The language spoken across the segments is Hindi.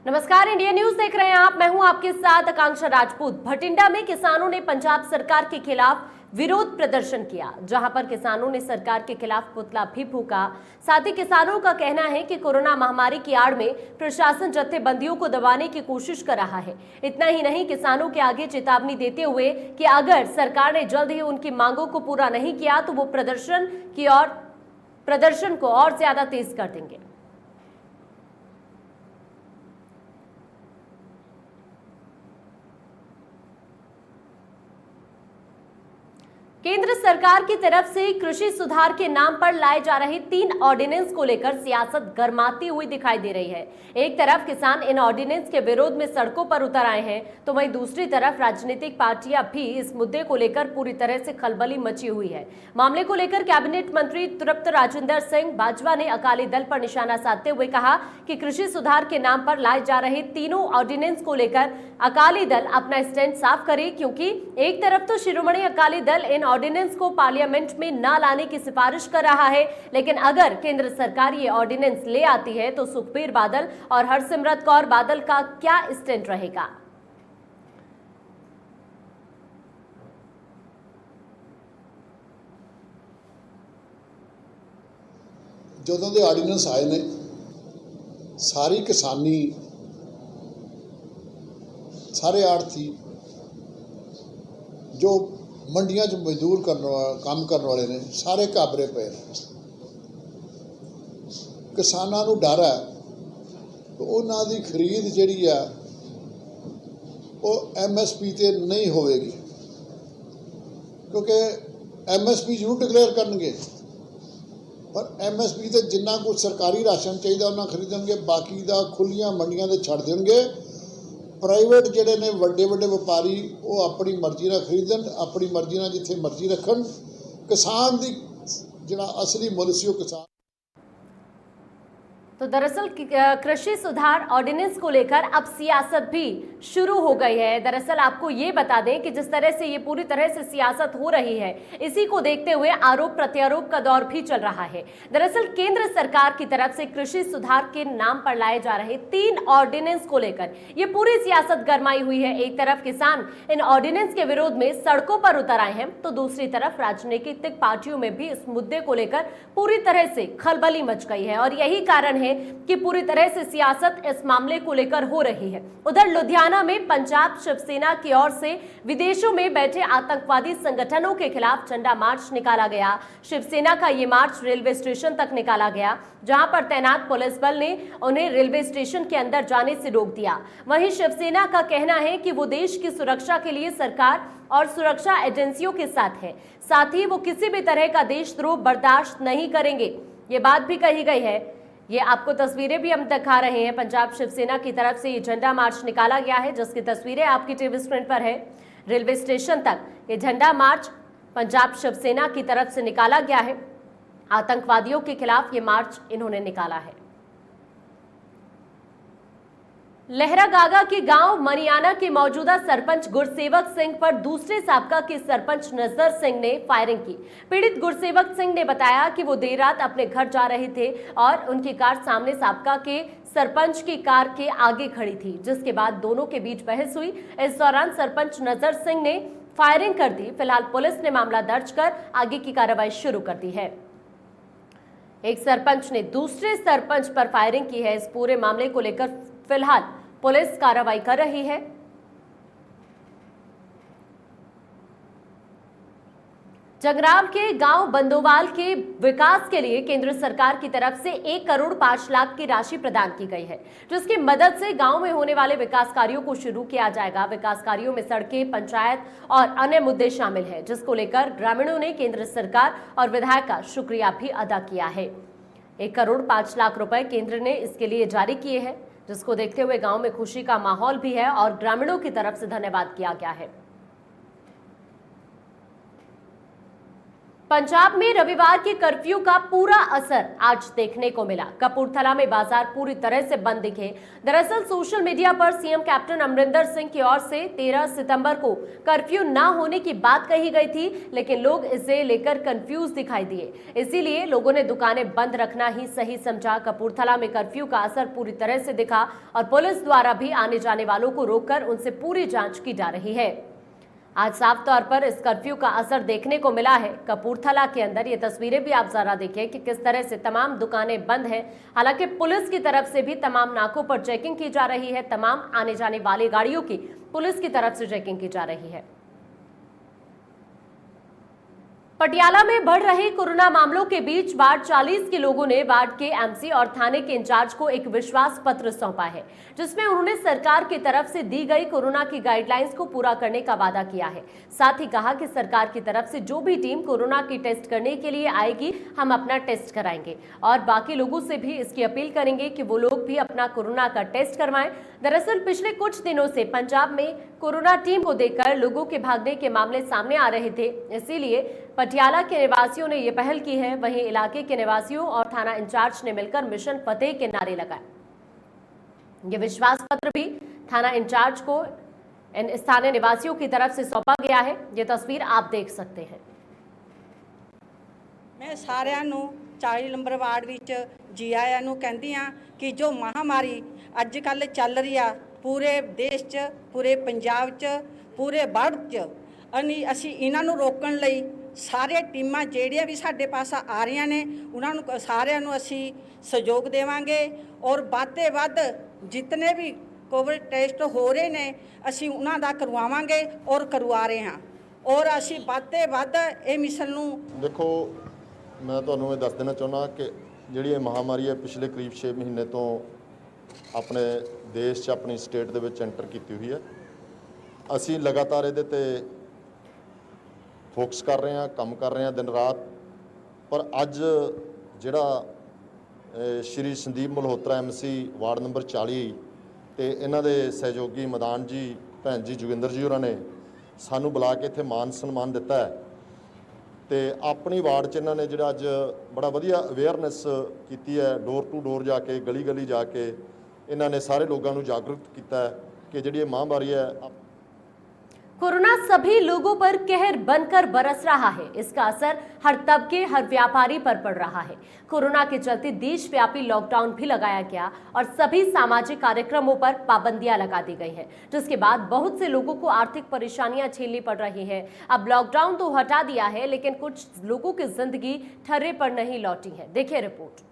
नमस्कार, इंडिया न्यूज देख रहे हैं आप। मैं हूं आपके साथ आकांक्षा राजपूत। भटिंडा में किसानों ने पंजाब सरकार के खिलाफ विरोध प्रदर्शन किया, जहां पर किसानों ने सरकार के खिलाफ पुतला भी फूंका। साथ ही किसानों का कहना है कि कोरोना महामारी की आड़ में प्रशासन जत्थेबंदियों को दबाने की कोशिश कर रहा है। इतना ही नहीं, किसानों के आगे चेतावनी देते हुए कि अगर सरकार ने जल्द ही उनकी मांगों को पूरा नहीं किया तो वो प्रदर्शन को और ज्यादा तेज कर देंगे। केंद्र सरकार की तरफ से कृषि सुधार के नाम पर लाए जा रहे 3 ऑर्डिनेंस को लेकर सियासत गरमाती हुई दिखाई दे रही है। एक तरफ किसान इन ऑर्डिनेंस के विरोध में सड़कों पर उतर आए हैं, तो वहीं दूसरी तरफ राजनीतिक पार्टियां भी इस मुद्दे को लेकर पूरी तरह से खलबली मची हुई है। मामले को लेकर कैबिनेट मंत्री तृप्त राजेंद्र सिंह बाजवा ने अकाली दल पर निशाना साधते हुए कहा कि कृषि सुधार के नाम पर लाए जा रहे तीनों ऑर्डिनेंस को लेकर अकाली दल अपना स्टैंड साफ करे, क्योंकि एक तरफ तो शिरोमणि अकाली दल इन ऑर्डिनेंस को पार्लियामेंट में न लाने की सिफारिश कर रहा है, लेकिन अगर केंद्र सरकार ये ऑर्डिनेंस ले आती है तो सुखबीर बादल और हरसिमरत कौर बादल का क्या स्टैंड रहेगा। ਜਦੋਂ ਦੇ ਆਰਡੀਨੈਂਸ ਆਏ ਨੇ ਸਾਰੀ ਕਿਸਾਨੀ ਸਾਰੇ ਆੜਤੀ जो ਮੰਡੀਆਂ 'ਚ ਮਜ਼ਦੂਰ ਕੰਮ ਕਰਨ ਵਾਲੇ ਨੇ ਸਾਰੇ ਘਾਬਰੇ ਪਏ ਨੇ। ਕਿਸਾਨਾਂ ਨੂੰ ਡਰ ਹੈ ਕਿ ਉਹਨਾਂ ਦੀ ਖਰੀਦ ਜਿਹੜੀ ਆ ਉਹ MSP ਤੇ ਨਹੀਂ ਹੋਵੇਗੀ, ਕਿਉਂਕਿ MSP ਜ਼ਰੂਰ ਡਿਕਲੇਅਰ ਕਰਨਗੇ पर MSP ਤੇ ਜਿੰਨਾ ਕੁਝ ਸਰਕਾਰੀ ਰਾਸ਼ਨ ਚਾਹੀਦਾ ਉਹਨਾਂ ਖਰੀਦਣਗੇ, ਬਾਕੀ ਦਾ ਖੁੱਲੀਆਂ ਮੰਡੀਆਂ ਦੇ ਛੱਡ ਦੇਣਗੇ। ਪ੍ਰਾਈਵੇਟ ਜਿਹੜੇ ਨੇ ਵੱਡੇ ਵਪਾਰੀ ਉਹ ਆਪਣੀ ਮਰਜ਼ੀ ਨਾਲ ਖਰੀਦਣ, ਆਪਣੀ ਮਰਜ਼ੀ ਨਾਲ ਜਿੱਥੇ ਮਰਜ਼ੀ ਰੱਖਣ। ਕਿਸਾਨ ਦੀ ਜਿਹੜਾ ਅਸਲੀ ਮੁੱਲ ਸੀ ਉਹ ਕਿਸਾਨ। तो दरअसल कृषि सुधार ऑर्डिनेंस को लेकर अब सियासत भी शुरू हो गई है। दरअसल आपको ये बता दें कि जिस तरह से ये पूरी तरह से सियासत हो रही है, इसी को देखते हुए आरोप प्रत्यारोप का दौर भी चल रहा है। दरअसल केंद्र सरकार की तरफ से कृषि सुधार के नाम पर लाए जा रहे 3 ऑर्डिनेंस को लेकर ये पूरी सियासत गरमाई हुई है। एक तरफ किसान इन ऑर्डिनेंस के विरोध में सड़कों पर उतर आए हैं, तो दूसरी तरफ राजनीतिक पार्टियों में भी इस मुद्दे को लेकर पूरी तरह से खलबली मच गई है और यही कारण है कि पूरी तरह से सियासत इस मामले को लेकर हो रही है। उधर लुधियाना में पंजाब शिवसेना की ओर से विदेशों में बैठे आतंकवादी संगठनों के खिलाफ झंडा मार्च निकाला गया। शिवसेना का ये मार्च रेलवे स्टेशन तक निकाला गया, जहां पर तैनात पुलिस बल ने उन्हें रेलवे स्टेशन के अंदर जाने से रोक दिया। वहीं शिवसेना का कहना है कि वो देश की सुरक्षा के लिए सरकार और सुरक्षा एजेंसियों के साथ है, साथ ही वो किसी भी तरह का देशद्रोह बर्दाश्त नहीं करेंगे। ये बात भी कही गई है। ये आपको तस्वीरें भी हम दिखा रहे हैं। पंजाब शिवसेना की तरफ से ये झंडा मार्च निकाला गया है, जिसकी तस्वीरें आपकी टीवी स्क्रीन पर है। रेलवे स्टेशन तक ये झंडा मार्च पंजाब शिवसेना की तरफ से निकाला गया है। आतंकवादियों के खिलाफ ये मार्च इन्होंने निकाला है। लहरागागा के गांव मनियाना के मौजूदा सरपंच गुरसेवक सिंह पर दूसरे साबका के सरपंच नजर सिंह ने फायरिंग की। पीड़ित गुरसेवक सिंह ने बताया कि वो देर रात अपने घर जा रहे थे और उनकी कार सामने साबका के सरपंच की कार के आगे खड़ी थी, जिसके बाद दोनों के बीच बहस हुई। इस दौरान सरपंच नजर सिंह ने फायरिंग कर दी। फिलहाल पुलिस ने मामला दर्ज कर आगे की कार्रवाई शुरू कर दी है। एक सरपंच ने दूसरे सरपंच पर फायरिंग की है। इस पूरे मामले को लेकर फिलहाल पुलिस कार्रवाई कर रही है। जगराव के गांव बंदोवाल के विकास के लिए केंद्र सरकार की तरफ से 1 करोड़ 5 लाख की राशि प्रदान की गई है, जिसकी मदद से गांव में होने वाले विकास कार्यों को शुरू किया जाएगा। विकास कार्यों में सड़कें, पंचायत और अन्य मुद्दे शामिल हैं, जिसको लेकर ग्रामीणों ने केंद्र सरकार और विधायक का शुक्रिया भी अदा किया है। 1 करोड़ 5 लाख रुपए केंद्र ने इसके लिए जारी किए हैं, जिसको देखते हुए गांव में खुशी का माहौल भी है और ग्रामीणों की तरफ से धन्यवाद किया गया है। पंजाब में रविवार के कर्फ्यू का पूरा असर आज देखने को मिला। कपूरथला में बाजार पूरी तरह से बंद दिखे। दरअसल सोशल मीडिया पर सीएम कैप्टन अमरिंदर सिंह की ओर से 13 सितंबर को कर्फ्यू न होने की बात कही गई थी, लेकिन लोग इसे लेकर कंफ्यूज दिखाई दिए। इसीलिए लोगों ने दुकानें बंद रखना ही सही समझा। कपूरथला में कर्फ्यू का असर पूरी तरह से दिखा और पुलिस द्वारा भी आने जाने वालों को रोककर उनसे पूरी जांच की जा रही है। आज साफ तौर पर इस कर्फ्यू का असर देखने को मिला है कपूरथला के अंदर। ये तस्वीरें भी आप जरा देखिए कि किस तरह से तमाम दुकानें बंद हैं। हालांकि पुलिस की तरफ से भी तमाम नाकों पर चेकिंग की जा रही है। तमाम आने जाने वाली गाड़ियों की पुलिस की तरफ से चेकिंग की जा रही है। पटियाला में बढ़ रहे कोरोना मामलों के बीच वार्ड 40 के लोगों ने वार्ड के एमसी और थाने के इंचार्ज को एक विश्वास पत्र सौंपा है, जिसमें उन्होंने सरकार की तरफ से दी गई कोरोना की गाइडलाइंस को पूरा करने का वादा किया है। साथ ही कहा कि सरकार की तरफ से जो भी टीम कोरोना की टेस्ट करने के लिए आएगी, हम अपना टेस्ट कराएंगे और बाकी लोगों से भी इसकी अपील करेंगे कि वो लोग भी अपना कोरोना का टेस्ट करवाएं। दरअसल पिछले कुछ दिनों से पंजाब में कोरोना टीम को देखकर लोगों के भागने के मामले सामने आ रहे थे, इसीलिए पटियाला के निवासियों ने ये पहल की है। वहीं इलाके के निवासियों और थाना इंचार्ज ने मिलकर मिशन फतेह के नारे लगाए। ये विश्वास पत्र भी थाना इंचार्ज को इन स्थानीय निवासियों की तरफ से सौंपा गया है। ये तस्वीर आप देख सकते हैं। मैं सारिਆਂ ਨੂੰ 40 नंबर वार्ड विच जी आਇਆਂ ਨੂੰ ਕਹਿੰਦੀ ਆ कि जो महामारी ਅੱਜ ਕੱਲ ਚੱਲ ਰਹੀ ਆ पूरे देश 'ਚ पूरे पंजाब 'ਚ पूरे वर्ल्ड 'ਚ ਅਸੀਂ ਇਹਨਾਂ ਨੂੰ ਰੋਕਣ ਲਈ ਸਾਰੇ ਟੀਮਾਂ ਜਿਹੜੀਆਂ ਵੀ ਸਾਡੇ ਪਾਸ ਆ ਰਹੀਆਂ ਨੇ ਉਹਨਾਂ ਨੂੰ ਸਾਰਿਆਂ ਨੂੰ ਅਸੀਂ ਸਹਿਯੋਗ ਦੇਵਾਂਗੇ ਔਰ ਵੱਧ ਤੋਂ ਵੱਧ ਜਿੰਨੇ ਵੀ ਕੋਵਿਡ ਟੈਸਟ ਹੋ ਰਹੇ ਨੇ ਅਸੀਂ ਉਹਨਾਂ ਦਾ ਕਰਵਾਵਾਂਗੇ ਔਰ ਕਰਵਾ ਰਹੇ ਹਾਂ ਔਰ ਅਸੀਂ ਵੱਧ ਤੋਂ ਵੱਧ ਇਹ ਮਿਸ਼ਨ ਨੂੰ ਦੇਖੋ मैं ਤੁਹਾਨੂੰ ਇਹ ਦੱਸ ਦੇਣਾ ਚਾਹੁੰਦਾ ਕਿ ਜਿਹੜੀ ਇਹ ਮਹਾਮਾਰੀ ਹੈ ਪਿਛਲੇ ਕਰੀਬ 6 ਮਹੀਨੇ ਤੋਂ ਆਪਣੇ ਦੇਸ਼ 'ਚ ਆਪਣੀ ਸਟੇਟ ਦੇ ਵਿੱਚ ਐਂਟਰ ਕੀਤੀ ਹੋਈ ਹੈ। ਅਸੀਂ ਲਗਾਤਾਰ ਇਹਦੇ ਤੇ ਫੋਕਸ ਕਰ ਰਹੇ ਹਾਂ, ਕੰਮ ਕਰ ਰਹੇ ਹਾਂ ਦਿਨ ਰਾਤ। ਪਰ ਅੱਜ ਜਿਹੜਾ Shri Sandeep Malhotra MC ward number 40 ਤੇ ਇਹਨਾਂ ਦੇ ਸਹਿਯੋਗੀ ਮੈਦਾਨ ਜੀ ਭੈਣ ਜੀ ਜੋਗਿੰਦਰ ਜੀ ਹੋਰਾਂ ਨੇ ਸਾਨੂੰ ਬੁਲਾ ਕੇ ਇੱਥੇ ਮਾਨ ਸਨਮਾਨ ਦਿੱਤਾ ਹੈ ਤੇ ਆਪਣੀ ਵਾਰਡ 'ਚ ਇਹਨਾਂ ਨੇ ਜਿਹੜਾ ਅੱਜ ਬੜਾ ਵਧੀਆ ਅਵੇਅਰਨੈਸ ਕੀਤੀ ਹੈ। ਡੋਰ ਟੂ ਡੋਰ ਜਾ ਕੇ ਗਲੀ ਗਲੀ ਜਾ ਕੇ ਇਹਨਾਂ ਨੇ ਸਾਰੇ ਲੋਕਾਂ ਨੂੰ ਜਾਗਰੂਕ ਕੀਤਾ ਹੈ ਕਿ ਜਿਹੜੀ ਇਹ ਮਹਾਮਾਰੀ ਹੈ कोरोना सभी लोगों पर कहर बनकर बरस रहा है। इसका असर हर तबके, हर व्यापारी पर पड़ रहा है। कोरोना के चलते देशव्यापी लॉकडाउन भी लगाया गया और सभी सामाजिक कार्यक्रमों पर पाबंदियां लगा दी गई है, जिसके बाद बहुत से लोगों को आर्थिक परेशानियां झेलनी पड़ रही है। अब लॉकडाउन तो हटा दिया है, लेकिन कुछ लोगों की जिंदगी ठर्रे पर नहीं लौटी है। देखिए रिपोर्ट।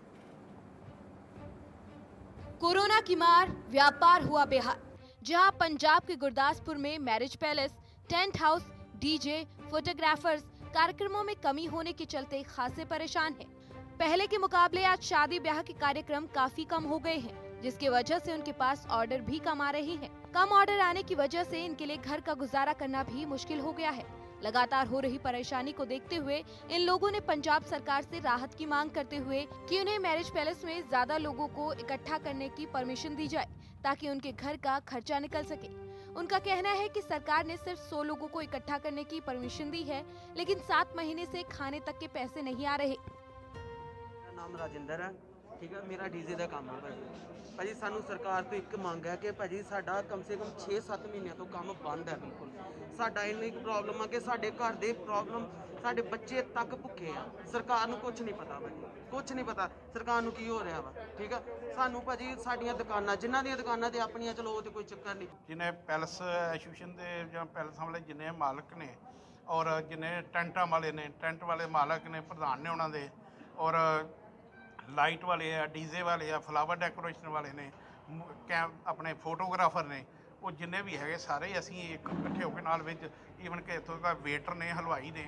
कोरोना की मार, व्यापार हुआ बेहाल। जहां पंजाब के गुरदासपुर में marriage palace, tent house, DJ, photographers कार्यक्रमों में कमी होने के चलते खासे परेशान हैं। पहले के मुकाबले आज शादी ब्याह के कार्यक्रम काफी कम हो गए हैं, जिसकी वजह से उनके पास ऑर्डर भी कम आ रहे हैं। कम ऑर्डर आने की वजह से इनके लिए घर का गुजारा करना भी मुश्किल हो गया है। लगातार हो रही परेशानी को देखते हुए इन लोगों ने पंजाब सरकार से राहत की मांग करते हुए कि उन्हें मैरिज पैलेस में ज्यादा लोगों को इकट्ठा करने की परमिशन दी जाए, ताकि उनके घर का खर्चा निकल सके। उनका कहना है कि सरकार ने सिर्फ 100 लोगों को इकट्ठा करने की परमिशन दी है, लेकिन 7 महीने से खाने तक के पैसे नहीं आ रहे। मेरा नाम राजिंदर है, ठीक है। मेरा डीजे का काम है भाजी। सानू सरकार तो एक मंग है कि भाजी साडा कम से कम 6-7 महीनों तो काम बंद है। बिल्कुल साडा इन्नी प्रॉब्लम है कि साडे घर दे प्रॉब्लम साडे बच्चे तक भुखे आ। सरकार नू कुछ नहीं पता भाजी, कुछ नहीं पता सरकार नू की हो रहा वा, ठीक है। सानू भाजी साडियां दुकानां जिन्हां दी दुकानां ते अपनियां चलो ते कोई चक्कर नहीं। जिन्हें पैलेस एसोसीएशन के ਜਾਂ ਪੈਲਸਾਂ ਵਾਲੇ ਜਿੰਨੇ ਮਾਲਕ ਨੇ ਔਰ ਜਿੰਨੇ ਟੈਂਟਾਂ ਵਾਲੇ ਨੇ, ਟੈਂਟ ਵਾਲੇ ਮਾਲਕ ਨੇ, ਪ੍ਰਧਾਨ ਨੇ ਉਹਨਾਂ ਦੇ, ਔਰ ਲਾਈਟ ਵਾਲੇ ਆ, ਡੀਜ਼ੇ ਵਾਲੇ ਆ, ਫਲਾਵਰ ਡੈਕੋਰੇਸ਼ਨ ਵਾਲੇ ਨੇ, ਆਪਣੇ ਫੋਟੋਗ੍ਰਾਫਰ ਨੇ, ਉਹ ਜਿੰਨੇ ਵੀ ਹੈਗੇ ਸਾਰੇ ਅਸੀਂ ਇਕੱਠੇ ਹੋ ਕੇ ਨਾਲ ਵਿੱਚ ਈਵਨ ਕਿ ਇੱਥੋਂ ਦਾ ਵੇਟਰ ਨੇ, ਹਲਵਾਈ ਨੇ।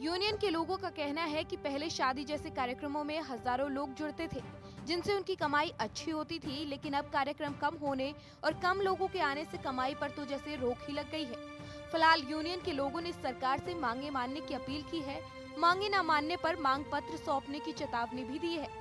यूनियन के लोगों का कहना है कि पहले शादी जैसे कार्यक्रमों में हजारों लोग जुड़ते थे, जिनसे उनकी कमाई अच्छी होती थी, लेकिन अब कार्यक्रम कम होने और कम लोगों के आने से कमाई पर तो जैसे रोक ही लग गई है। फिलहाल यूनियन के लोगों ने सरकार से मांगे मानने की अपील की है। मांगे न मानने पर मांग पत्र सौंपने की चेतावनी भी दी है।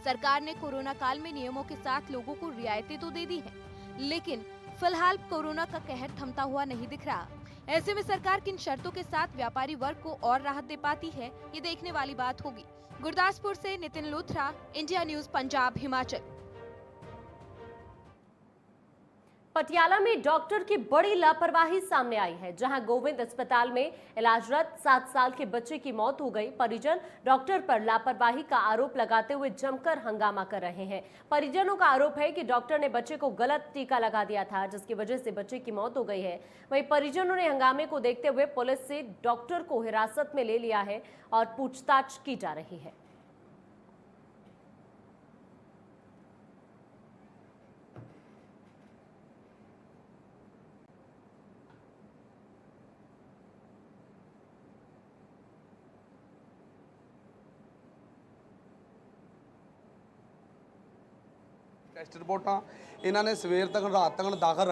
सरकार ने कोरोना काल में नियमों के साथ लोगों को रियायतें तो दे दी हैं, लेकिन फिलहाल कोरोना का कहर थमता हुआ नहीं दिख रहा। ऐसे में सरकार किन शर्तों के साथ व्यापारी वर्ग को और राहत दे पाती है, ये देखने वाली बात होगी। गुरदासपुर से नितिन लूथरा, इंडिया न्यूज पंजाब हिमाचल। पटियाला में डॉक्टर की बड़ी लापरवाही सामने आई है, जहां गोविंद अस्पताल में इलाजरत 7 साल के बच्चे की मौत हो गई। परिजन डॉक्टर पर लापरवाही का आरोप लगाते हुए जमकर हंगामा कर रहे हैं। परिजनों का आरोप है कि डॉक्टर ने बच्चे को गलत टीका लगा दिया था, जिसकी वजह से बच्चे की मौत हो गई है। वहीं परिजनों ने हंगामे को देखते हुए पुलिस से डॉक्टर को हिरासत में ले लिया है और पूछताछ की जा रही है। ਟੈਸਟ ਰਿਪੋਰਟਾਂ ਇਹਨਾਂ ਨੇ ਸਵੇਰ ਤੱਕ ਰਾਤ ਤੱਕ ਦਾਖਲ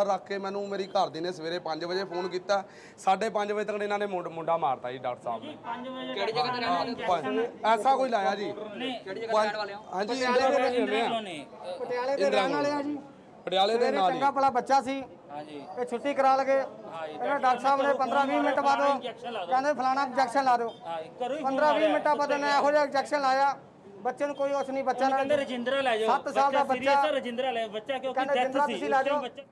ਰੱਖ ਕੇ ਮੈਨੂੰ ਮੇਰੀ ਘਰ ਦੀ ਨੇ ਸਵੇਰੇ 5 ਵਜੇ ਫੋਨ ਕੀਤਾ। 5:30 ਵਜੇ ਤੱਕ ਇਹਨਾਂ ਨੇ ਮੁੰਡਾ ਮਾਰਤਾ ਜੀ ਡਾਕਟਰ ਸਾਹਿਬ ਨੇ। 5 ਵਜੇ ਕਿਹੜੀ ਜਗ੍ਹਾ ਤੇ ਰਹਿਣ ਵਾਲੇ ਐਸਾ ਕੋਈ ਲਾਇਆ ਜੀ? ਕਿਹੜੀ ਜਗ੍ਹਾ ਰਹਿਣ ਵਾਲੇ ਹੋ? ਹਾਂਜੀ ਪਟਿਆਲੇ ਦੇ ਰਹਿਣ ਵਾਲੇ ਆ ਜੀ। ਪਟਿਆਲੇ ਦੇ ਨਾਲ ਚੰਗਾ ਭਲਾ ਬੱਚਾ ਸੀ। ਹਾਂਜੀ ਇਹ ਛੁੱਟੀ ਕਰਾ ਲਗੇ। ਇਹਨਾਂ ਡਾਕਟਰ ਸਾਹਿਬ ਨੇ 15-20 ਮਿੰਟ ਬਾਅਦ ਕਹਿੰਦੇ ਫਲਾਣਾ ਇੰਜੈਕਸ਼ਨ ਲਾ ਦਿਓ। 15-20 ਮਿੰਟਾਂ ਬਾਅਦ ਇਹਨੇ ਇਹੋ ਜਿਹਾ ਇੰਜੈਕਸ਼ਨ ਲਾਇਆ, ਬੱਚੇ ਨੂੰ ਕੋਈ ਹੋਸ਼ ਨਹੀਂ। ਬੱਚਾ ਨਾਲ ਰਜਿੰਦਰਾ ਲੈ ਜਾਓ, 7 ਸਾਲ ਦਾ ਬੱਚਾ ਰਜਿੰਦਰਾ ਲੈ ਬੱਚਾ क्योंकि डेथ थी।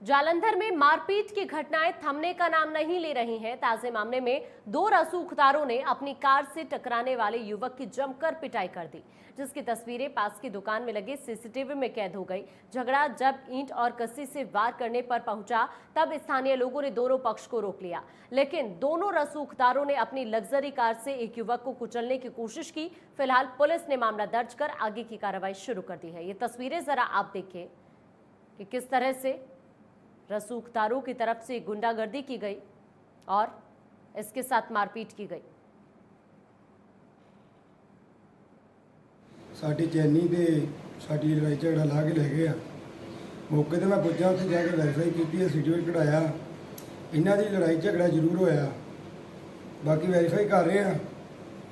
जालंधर में मारपीट की घटनाएं थमने का नाम नहीं ले रही हैं। ताजे मामले में 2 रसूखदारों ने अपनी कार से टकराने वाले युवक की जमकर पिटाई कर दी, जिसकी तस्वीरें पास की दुकान में लगे सीसीटीवी में कैद हो गई। झगड़ा जब ईंट और कस्सी से वार करने पर पहुंचा, तब स्थानीय लोगों ने दोनों पक्ष को रोक लिया, लेकिन दोनों रसूखदारों ने अपनी लग्जरी कार से एक युवक को कुचलने की कोशिश की। फिलहाल पुलिस ने मामला दर्ज कर आगे की कार्रवाई शुरू कर दी है। ये तस्वीरें जरा आप देखिए कि किस तरह से रसूखदारों की तरफ से गुंडागर्दी की गई और इसके साथ मारपीट की गई। साड़ी चैनी ते साड़ी लड़ाई झगड़ा ला के लै गए। मौके ते मैं पुज्जा, उत्थे जाके वैरीफाई की, सर्टिफिकेट कढ़ाया। इन्हां दी लड़ाई झगड़ा जरूर होया, बाकी वैरीफाई कर रहे हैं।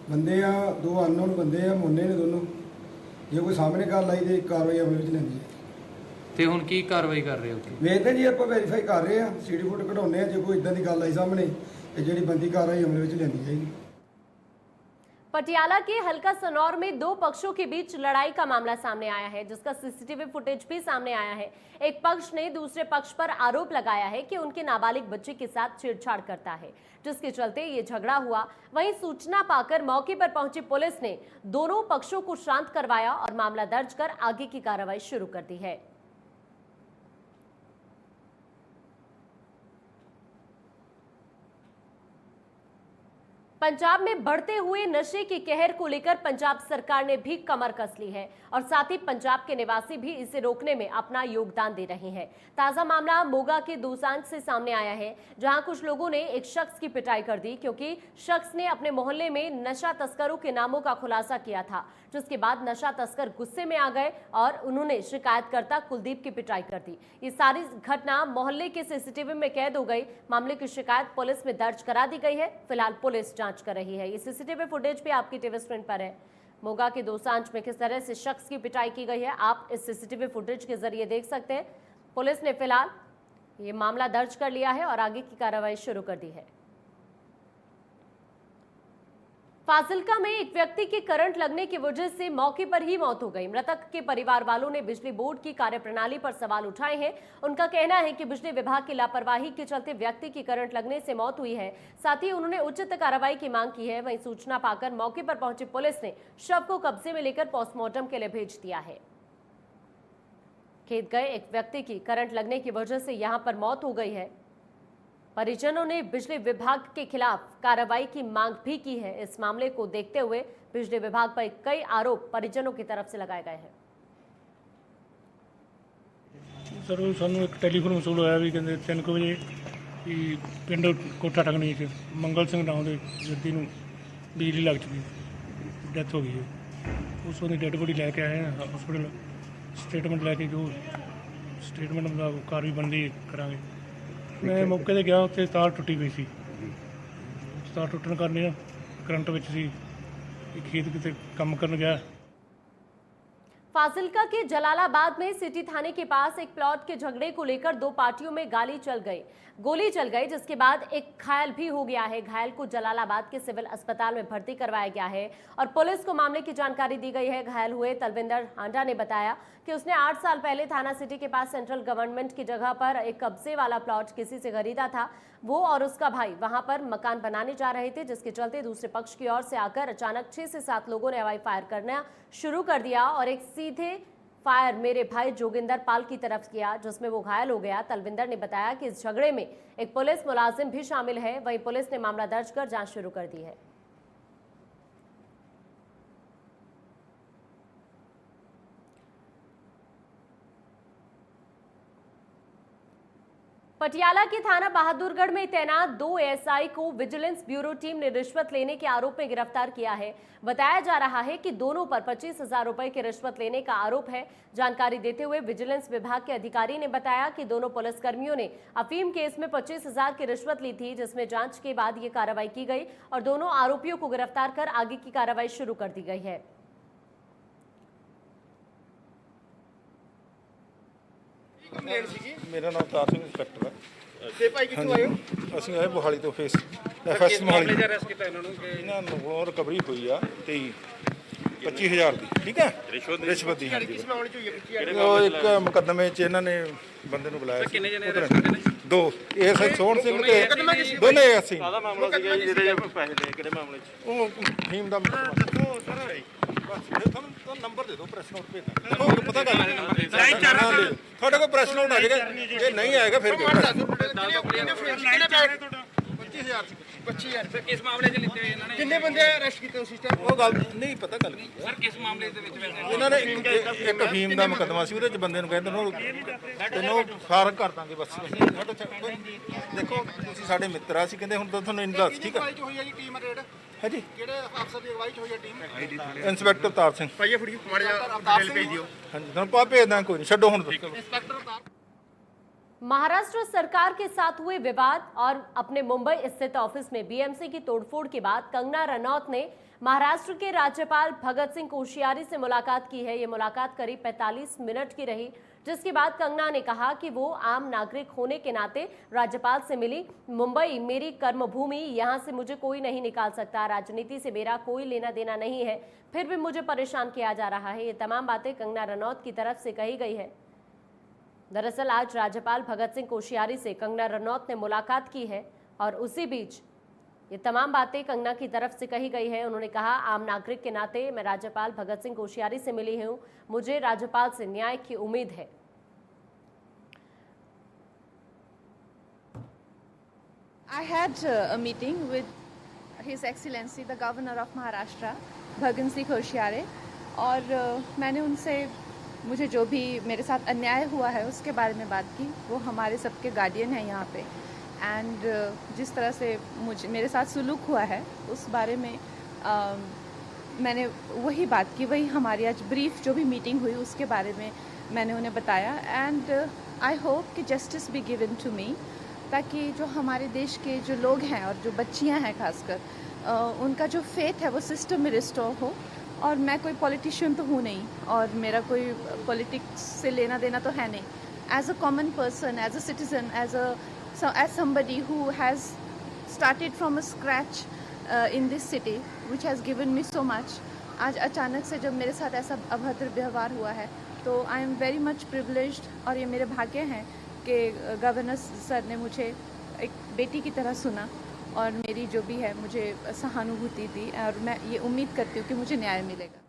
बंदे आ 2 अननोन बंदे आ, मोने ने दोनों। जे कोई सामने कर लाई तो कार्रवाई अमल विच लैंदी है। ਤੇ ਹੁਣ ਕੀ ਕਾਰਵਾਈ ਕਰ ਰਹੇ ਹੋ? ਵੇਖਦੇ ਜੀ ਆਪਾਂ ਵੈਰੀਫਾਈ ਕਰ ਰਹੇ ਆ, ਸਰਟੀਫਿਕੇਟ ਕਢਾਉਂਦੇ ਆ। ਜੇ ਕੋਈ ਇਦਾਂ ਦੀ ਗੱਲ ਆਈ ਸਾਹਮਣੇ ਤੇ ਜਿਹੜੀ ਬੰਦੀ ਕਾਰਵਾਈ ਅਮਲ ਵਿੱਚ ਲੈਂਦੀ ਜਾਏਗੀ। पटियाला के हल्का सनौर में 2 पक्षों के बीच लड़ाई का मामला सामने आया है, जिसका सीसीटीवी फुटेज भी सामने आया है। एक पक्ष ने दूसरे पक्ष पर आरोप लगाया है कि उनके नाबालिग बच्चे के साथ छेड़छाड़ करता है, जिसके चलते ये झगड़ा हुआ। वहीं सूचना पाकर मौके पर पहुंची पुलिस ने दोनों पक्षों को शांत करवाया और मामला दर्ज कर आगे की कार्रवाई शुरू कर दी है। पंजाब में बढ़ते हुए नशे की कहर को लेकर पंजाब सरकार ने भी कमर कस ली है और साथ ही पंजाब के निवासी भी इसे रोकने में अपना योगदान दे रहे हैं। ताजा मामला मोगा के दोसांझ से सामने आया है, जहां कुछ लोगों ने एक शख्स की पिटाई कर दी, क्योंकि शख्स ने अपने मोहल्ले में नशा तस्करों के नामों का खुलासा किया था, जिसके बाद नशा तस्कर गुस्से में आ गए और उन्होंने शिकायतकर्ता कुलदीप की पिटाई कर दी। ये सारी घटना मोहल्ले के सीसीटीवी में कैद हो गई। मामले की शिकायत पुलिस में दर्ज करा दी गई है। फिलहाल पुलिस जांच कर रही है। ये सीसीटीवी फुटेज भी आपकी टीवी स्क्रीन पर है। मोगा के दोसांझ में किस तरह से शख्स की पिटाई की गई है, आप इस सीसीटीवी फुटेज के जरिए देख सकते हैं। पुलिस ने फिलहाल ये मामला दर्ज कर लिया है और आगे की कार्रवाई शुरू कर दी है। फाजिल्का में एक व्यक्ति की करंट लगने की वजह से मौके पर ही मौत हो गई। मृतक के परिवार वालों ने बिजली बोर्ड की कार्यप्रणाली पर सवाल उठाए हैं। उनका कहना है कि बिजली विभाग की लापरवाही के चलते व्यक्ति की करंट लगने से मौत हुई है। साथ ही उन्होंने उचित कार्रवाई की मांग की है। वहीं सूचना पाकर मौके पर पहुंची पुलिस ने शव को कब्जे में लेकर पोस्टमार्टम के लिए भेज दिया है। खेत गए एक व्यक्ति की करंट लगने की वजह से यहां पर मौत हो गई है। परिजनों ने बिजली विभाग के खिलाफ कार्रवाई की मांग भी की है। इस मामले को देखते हुए बिजली विभाग पर कई आरोप परिजनों की तरफ से लगाए गए हैं। सर सानू एक टेलीफोन वसूल होया भी कहते 3 बजे कि पिंड कोठा टंगनी च मंगल सिंह नाम के व्यक्ति को बिजली लग चुकी, डेथ हो गई है। उस वक्त डेड बॉडी लैके आए हैं हॉस्पिटल, स्टेटमेंट लैके जो स्टेटमेंट का कार्रवाई बनती करांगे। मैं मौके पर गया, उत्थे तार टुटी पई सी। तार टुटन करने करंट विच सी, खेत किते काम करन गया। फाजिल्का के जलालाबाद में सिटी थाने के पास एक प्लॉट के झगड़े को लेकर दो पार्टियों में गोली चल गई जिसके बाद एक घायल भी हो गया है। घायल को जलालाबाद के सिविल अस्पताल में भर्ती करवाया गया है और पुलिस को मामले की जानकारी दी गई है। घायल हुए तलविंदर हांडा ने बताया कि उसने 8 साल पहले थाना सिटी के पास सेंट्रल गवर्नमेंट की जगह पर एक कब्जे वाला प्लॉट किसी से खरीदा था। वो और उसका भाई वहां पर मकान बनाने जा रहे थे, जिसके चलते दूसरे पक्ष की ओर से आकर अचानक 6 से 7 लोगों ने हवाई फायर करना शुरू कर दिया और एक सीधे फायर मेरे भाई जोगिंदर पाल की तरफ किया, जिसमें वो घायल हो गया। तलविंदर ने बताया कि इस झगड़े में एक पुलिस मुलाजिम भी शामिल है। वहीं पुलिस ने मामला दर्ज कर जांच शुरू कर दी है। पटियाला के थाना बहादुरगढ़ में तैनात 2 एएसआई को विजिलेंस ब्यूरो टीम ने रिश्वत लेने के आरोप में गिरफ्तार किया है। बताया जा रहा है कि दोनों पर 25,000 रुपए की रिश्वत लेने का आरोप है। जानकारी देते हुए विजिलेंस विभाग के अधिकारी ने बताया कि दोनों पुलिसकर्मियों ने अफीम केस में 25,000 की रिश्वत ली थी, जिसमें जांच के बाद ये कार्रवाई की गई और दोनों आरोपियों को गिरफ्तार कर आगे की कार्रवाई शुरू कर दी गई है। मेरा नाम तार सिंह इंस्पैक्टर है ਤੇ ਭਾਈ ਕਿੱਥੋਂ ਆਏ ਹੋ? ਅਸੀਂ ਆਏ ਮੋਹਾਲੀ ਤੋਂ ਫੇਸ ਐਫਐਸ ਮੋਹਾਲੀ ਮਾਮਲੇ ਦਾ ਅਰੈਸਟ ਕੀਤਾ ਇਹਨਾਂ ਨੂੰ ਰਿਕਵਰੀ ਹੋਈ ਆ 25,000 ਦੀ, ਠੀਕ ਹੈ, ਰਿਸ਼ਵਤ ਦੀ। ਹਾਂਜੀ, ਕਿਸ ਮਾਮਲੇ ਚ ਹੋਈ ਹੈ? ਉਹ ਇੱਕ ਮੁਕੱਦਮੇ ਚ ਇਹਨਾਂ ਨੇ ਬੰਦੇ ਨੂੰ ਬੁਲਾਇਆ ਸੀ। ਕਿੰਨੇ ਜਣੇ ਅਰੈਸਟ ਕੀਤੇ ਨੇ? 2 ਇਹ ਸੋਹਣ ਸਿੰਘ ਤੇ ਦੋਨੇ ਅਸੀਂ ਕਾਹਦਾ ਮਾਮਲਾ ਸੀਗਾ ਜੀ ਜਿਹਦੇ ਪੈਸੇ ਲਏ? ਕਿਹੜੇ ਮਾਮਲੇ ਚ? ਉਹ ਫੀਮ ਦਾ ਉਹ ਸਰ ਬਸ ਤੁਹਾਨੂੰ ਨੰਬਰ ਦੇ ਦਿਓ, ਪ੍ਰੈਸ ਨੋਟ ਭੇਜਣਾ ਪਤਾ ਕਰ ਤੁਹਾਡੇ ਕੋਲ ਪ੍ਰੈਸ ਨੋਟ ਆ ਜਾਏਗਾ। ਜੇ ਨਹੀਂ ਆਏਗਾ ਫਿਰ 25,000 ਕਿਸ ਮਾਮਲੇ 'ਚ ਲਿੱਤੇ ਇਹਨਾਂ ਨੇ? ਕਿੰਨੇ ਬੰਦੇ ਅਰੈਸਟ ਕੀਤੇ ਉਸ ਟਾਈਮ? ਉਹ ਗੱਲ ਨਹੀਂ ਪਤਾ ਗੱਲ ਕੀ ਸਰ ਕਿਸ ਮਾਮਲੇ ਦੇ ਵਿੱਚ ਵੈਸੇ ਇਹਨਾਂ ਨੇ ਇੱਕ ਫੀਮ ਦਾ ਮੁਕੱਦਮਾ ਸੀ, ਉਹਦੇ ਚ ਬੰਦੇ ਨੂੰ ਕਹਿੰਦੇ ਤੈਨੂੰ ਫਾਰਗ ਕਰ ਦਾਂਗੇ। ਬਸ ਦੇਖੋ ਤੁਸੀਂ ਸਾਡੇ ਮਿੱਤਰ ਆ, ਅਸੀਂ ਕਹਿੰਦੇ ਹੁਣ ਤਾਂ ਤੁਹਾਨੂੰ ਇੰਨੀ ਦੱਸ, ਠੀਕ ਹੈ। ਹੈ ਜੀ, ਕਿਹੜੇ ਅਫਸਰ ਦੀ ਅਗਵਾਈ ਚ ਹੋਈ ਹੈ ਟੀਮ? ਇੰਸਪੈਕਟਰ ਤਾਰ ਸਿੰਘ। ਭਾਈ ਫੜੀ ਮਾੜਾ ਜਿਹਾ ਡਿਟੇਲ ਭੇਜ ਦਿਓ। ਹਾਂਜੀ, ਤੁਹਾਨੂੰ ਪਾ ਭੇਜ ਦਾਂ, ਕੋਈ ਨਹੀਂ, ਛੱਡੋ ਹੁਣ। ਇੰਸਪੈਕਟਰ ਤਾਰ। महाराष्ट्र सरकार के साथ हुए विवाद और अपने मुंबई स्थित ऑफिस में बीएमसी की तोड़फोड़ के बाद कंगना रनौत ने महाराष्ट्र के राज्यपाल भगत सिंह कोश्यारी से मुलाकात की है। ये मुलाकात करीब 45 मिनट की रही, जिसके बाद कंगना ने कहा कि वो आम नागरिक होने के नाते राज्यपाल से मिली। मुंबई मेरी कर्मभूमि, यहाँ से मुझे कोई नहीं निकाल सकता, राजनीति से मेरा कोई लेना देना नहीं है, फिर भी मुझे परेशान किया जा रहा है। ये तमाम बातें कंगना रनौत की तरफ से कही गई है। दरअसल आज राज्यपाल भगत सिंह कोश्यारी से कंगना रनौत ने मुलाकात की है और उसी बीच ये तमाम बातें कंगना की तरफ से कही गई है। उन्होंने कहा, आम नागरिक के नाते मैं राज्यपाल भगत सिंह कोश्यारी से मिली हूं, मुझे राज्यपाल से न्याय की उम्मीद है। I had a meeting with His Excellency the Governor of Maharashtra, Bhagat Singh Koshyari, और मैंने उनसे मुझे जो भी मेरे साथ अन्याय हुआ है उसके बारे में बात की। वो हमारे सबके गार्डियन हैं यहाँ पे, एंड जिस तरह से मेरे साथ सुलूक हुआ है उस बारे में मैंने वही बात की। वही हमारी आज ब्रीफ जो भी मीटिंग हुई उसके बारे में मैंने उन्हें बताया, एंड आई होप कि justice be given to me, ताकि जो हमारे देश के जो लोग हैं और जो बच्चियाँ हैं खासकर उनका जो फेथ है वो सिस्टम में रिस्टोर हो। और मैं कोई पॉलिटिशियन तो हूँ नहीं और मेरा कोई पॉलिटिक्स से लेना देना तो है नहीं। As a common person, as a citizen, as somebody who has started from a scratch in this city which has given me so much, आज अचानक से जब मेरे साथ ऐसा अभद्र व्यवहार हुआ है तो I am very much privileged. और ये मेरे भाग्य हैं कि गवर्नर सर ने मुझे एक बेटी की तरह सुना और मेरी जो भी है मुझे सहानुभूति दी, और मैं ये उम्मीद करती हूँ कि मुझे न्याय मिलेगा।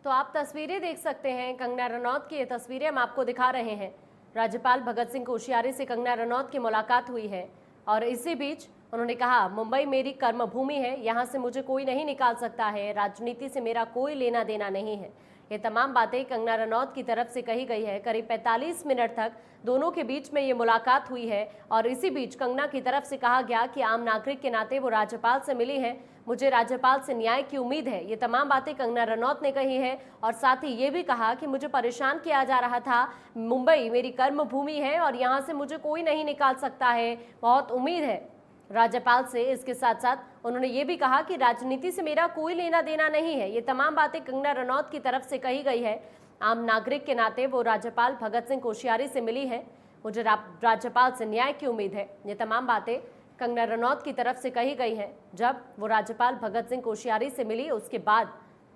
तो आप तस्वीरें देख सकते हैं, कंगना रनौत की ये तस्वीरें हम आपको दिखा रहे हैं। राज्यपाल भगत सिंह कोश्यारी से कंगना रनौत की मुलाकात हुई है और इसी बीच उन्होंने कहा, मुंबई मेरी कर्मभूमि है, यहाँ से मुझे कोई नहीं निकाल सकता है, राजनीति से मेरा कोई लेना देना नहीं है। ये तमाम बातें कंगना रनौत की तरफ से कही गई है। करीब 45 मिनट तक दोनों के बीच में ये मुलाकात हुई है और इसी बीच कंगना की तरफ से कहा गया कि आम नागरिक के नाते वो राज्यपाल से मिली है, मुझे राज्यपाल से न्याय की उम्मीद है। ये तमाम बातें कंगना रनौत ने कही है और साथ ही ये भी कहा कि मुझे परेशान किया जा रहा था, मुंबई मेरी कर्मभूमि है और यहाँ से मुझे कोई नहीं निकाल सकता है, बहुत उम्मीद है राज्यपाल से। इसके साथ साथ उन्होंने ये भी कहा कि राजनीति से मेरा कोई लेना देना नहीं है। ये तमाम बातें कंगना रनौत की तरफ से कही गई है। आम नागरिक के नाते वो राज्यपाल भगत सिंह कोश्यारी से मिली है। मुझे राज्यपाल से न्याय की उम्मीद है। ये तमाम बातें कंगना रनौत की तरफ से कही गई हैं। जब वो राज्यपाल भगत सिंह कोश्यारी से मिली उसके बाद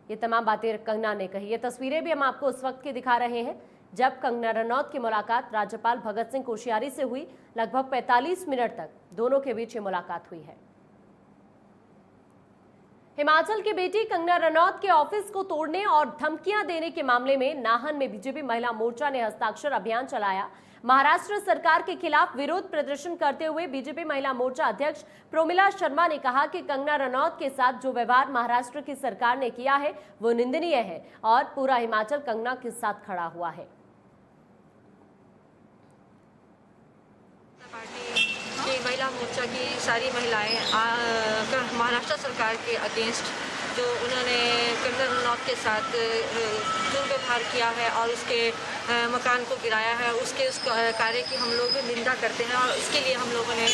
ये तमाम बातें कंगना ने कही। ये तस्वीरें भी हम आपको उस वक्त की दिखा रहे हैं जब कंगना रनौत की मुलाकात राज्यपाल भगत सिंह कोश्यारी से हुई। लगभग 45 मिनट तक दोनों के बीच ये मुलाकात हुई है। हिमाचल की बेटी कंगना रनौत के ऑफिस को तोड़ने और धमकियां देने के मामले में नाहन में बीजेपी महिला मोर्चा ने हस्ताक्षर अभियान चलाया। महाराष्ट्र सरकार के खिलाफ विरोध प्रदर्शन करते हुए बीजेपी महिला मोर्चा अध्यक्ष प्रोमिला शर्मा ने कहा कि कंगना रनौत के साथ जो व्यवहार महाराष्ट्र की सरकार ने किया है वो निंदनीय है और पूरा हिमाचल कंगना के साथ खड़ा हुआ है। महिला मोर्चा की सारी महिलाएं महाराष्ट्र सरकार के अगेंस्ट जो उन्होंने कंगना रनौत के साथ दुर्व्यवहार किया है और उसके मकान को गिराया है, उस कार्य की हम लोग निंदा करते हैं और इसके लिए हम लोगों ने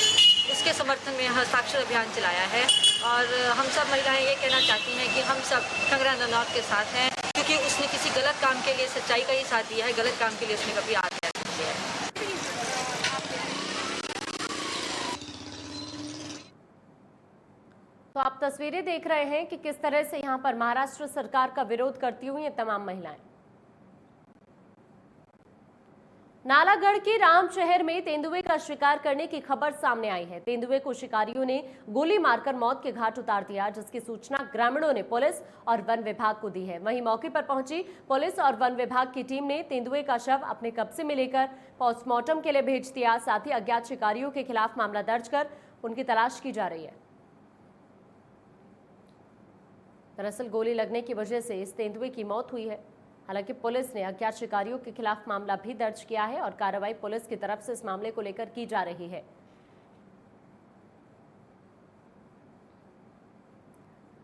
उसके समर्थन में हस्ताक्षर अभियान चलाया है। और हम सब महिलाएं ये कहना चाहती हैं कि हम सब कंगना रनौत के साथ हैं, क्योंकि उसने किसी गलत काम के लिए सच्चाई का ही साथ दिया है, गलत काम के लिए उसने कभी हाथ नहीं दिया है। तो आप तस्वीरें देख रहे हैं कि किस तरह से यहां पर महाराष्ट्र सरकार का विरोध करती हुई ये तमाम महिलाएं। नालागढ़ के राम शहर में तेंदुए का शिकार करने की खबर सामने आई है। तेंदुए को शिकारियों ने गोली मारकर मौत के घाट उतार दिया, जिसकी सूचना ग्रामीणों ने पुलिस और वन विभाग को दी है। वहीं मौके पर पहुंची पुलिस और वन विभाग की टीम ने तेंदुए का शव अपने कब्जे में लेकर पोस्टमार्टम के लिए भेज दिया। साथ ही अज्ञात शिकारियों के खिलाफ मामला दर्ज कर उनकी तलाश की जा रही है। दरअसल गोली लगने की वजह से इस तेंदुए की मौत हुई है। हालांकि पुलिस ने अज्ञात शिकारियों के खिलाफ मामला भी दर्ज किया है और कार्रवाई पुलिस की तरफ से इस मामले को लेकर की जा रही है।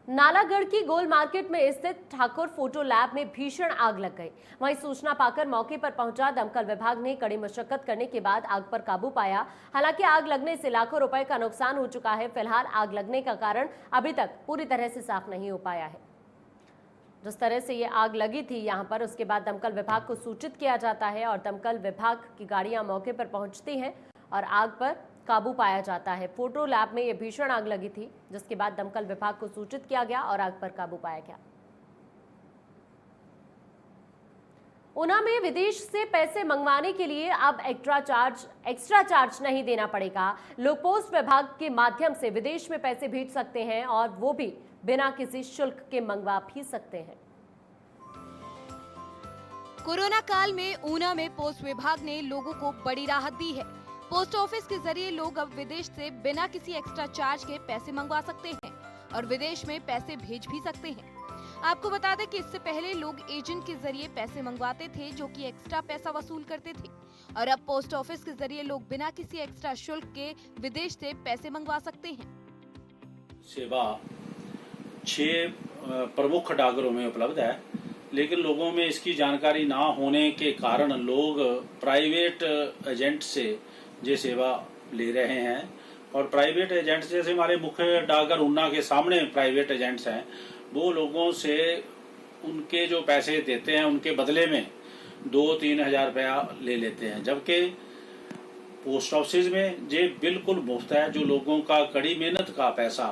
नालागढ़ की गोल मार्केट में स्थित ठाकुर फोटो लैब में भीषण आग लग गई। वहीं सूचना पाकर मौके पर पहुंचा दमकल विभाग ने कड़ी मशक्कत करने के बाद आग पर काबू पाया। हालांकि आग लगने से लाखों रुपए का नुकसान हो चुका है। फिलहाल आग लगने का कारण अभी तक पूरी तरह से साफ नहीं हो पाया है। जिस तरह से ये आग लगी थी यहाँ पर, उसके बाद दमकल विभाग को सूचित किया जाता है और दमकल विभाग की गाड़ियां मौके पर पहुंचती हैं और आग पर काबू पाया जाता है। फोटो लैब में ये भीषण आग लगी थी, जिसके बाद दमकल विभाग को सूचित किया गया और आग पर काबू पाया गया। ऊना में विदेश से पैसे मंगवाने के लिए अब एक्स्ट्रा चार्ज नहीं देना पड़ेगा। लोग पोस्ट विभाग के माध्यम से विदेश में पैसे भेज सकते हैं और वो भी बिना किसी शुल्क के मंगवा भी सकते हैं। कोरोना काल में ऊना में पोस्ट विभाग ने लोगों को बड़ी राहत दी है। पोस्ट ऑफिस के जरिए लोग अब विदेश से बिना किसी एक्स्ट्रा चार्ज के पैसे मंगवा सकते हैं और विदेश में पैसे भेज भी सकते हैं। आपको बता दें कि इससे पहले लोग एजेंट के जरिए पैसे मंगवाते थे, जो कि एक्स्ट्रा पैसा वसूल करते थे, और अब पोस्ट ऑफिस के जरिए लोग बिना किसी एक्स्ट्रा शुल्क के विदेश से पैसे मंगवा सकते हैं। सेवा 6 प्रमुख डाकघरों में उपलब्ध है, लेकिन लोगों में इसकी जानकारी ना होने के कारण लोग प्राइवेट एजेंट से ये सेवा ले रहे हैं। और प्राइवेट एजेंट्स जैसे हमारे मुख्य डाकघर ऊना के सामने प्राइवेट एजेंट्स हैं, वो लोगों से उनके जो पैसे देते हैं उनके बदले में 2-3 हज़ार रुपया ले लेते हैं, जबकि पोस्ट ऑफिस में ये बिल्कुल मुफ्त है। जो लोगों का कड़ी मेहनत का पैसा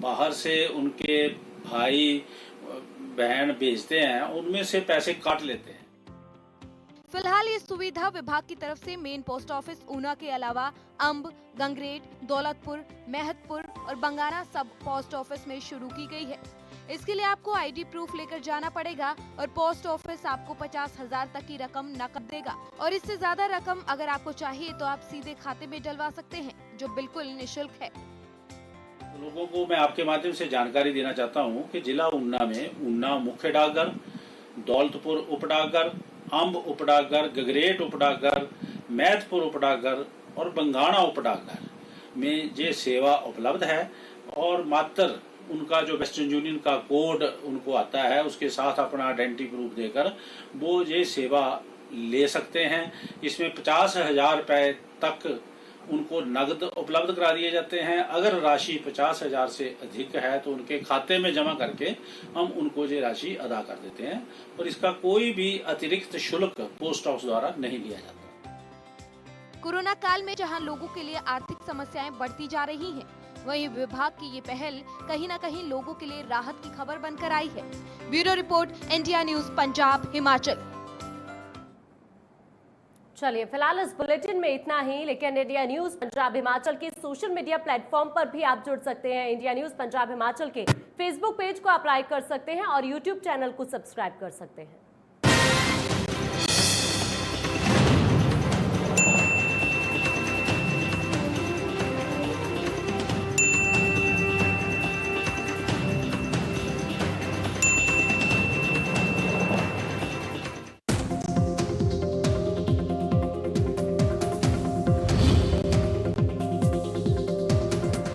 बाहर से उनके भाई बहन भेजते हैं, उनमें से पैसे काट लेते हैं। फिलहाल ये सुविधा विभाग की तरफ से मेन पोस्ट ऑफिस ऊना के अलावा अंब, गंगरेट, दौलतपुर, मेहतपुर और बंगाना सब पोस्ट ऑफिस में शुरू की गई है। इसके लिए आपको आईडी प्रूफ लेकर जाना पड़ेगा और पोस्ट ऑफिस आपको 50,000 तक की रकम नकद देगा, और इससे ज्यादा रकम अगर आपको चाहिए तो आप सीधे खाते में डलवा सकते हैं, जो बिल्कुल निःशुल्क है। लोगों को मैं आपके माध्यम से जानकारी देना चाहता हूं कि जिला ऊना में ऊना मुख्य डाकघर, दौलतपुर उप डाकघर, अंब उप डाकघर, गगरेट उप डाकघर, मैथपुर उप डाकघर और बंगाना उप डाकघर में ये सेवा उपलब्ध है। और मात्र उनका जो वेस्टर्न यूनियन का कोड उनको आता है, उसके साथ अपना आइडेंटिटी प्रूफ देकर वो ये सेवा ले सकते हैं। इसमें 50,000 रुपए तक उनको नगद उपलब्ध करा दिए जाते हैं। अगर राशि 50,000 से अधिक है तो उनके खाते में जमा करके हम उनको ये राशि अदा कर देते हैं और इसका कोई भी अतिरिक्त शुल्क पोस्ट ऑफिस द्वारा नहीं लिया जाता। कोरोना काल में जहां लोगों के लिए आर्थिक समस्याएं बढ़ती जा रही हैं, वहीं विभाग की ये पहल कहीं न कहीं लोगों के लिए राहत की खबर बनकर आई है। Bureau report, India news Punjab Himachal. चलिए फिलहाल इस बुलेटिन में इतना ही, लेकिन इंडिया न्यूज पंजाब हिमाचल के सोशल मीडिया प्लेटफॉर्म पर भी आप जुड़ सकते हैं। इंडिया न्यूज पंजाब हिमाचल के फेसबुक पेज को आप लाइक कर सकते हैं और यूट्यूब चैनल को सब्सक्राइब कर सकते हैं।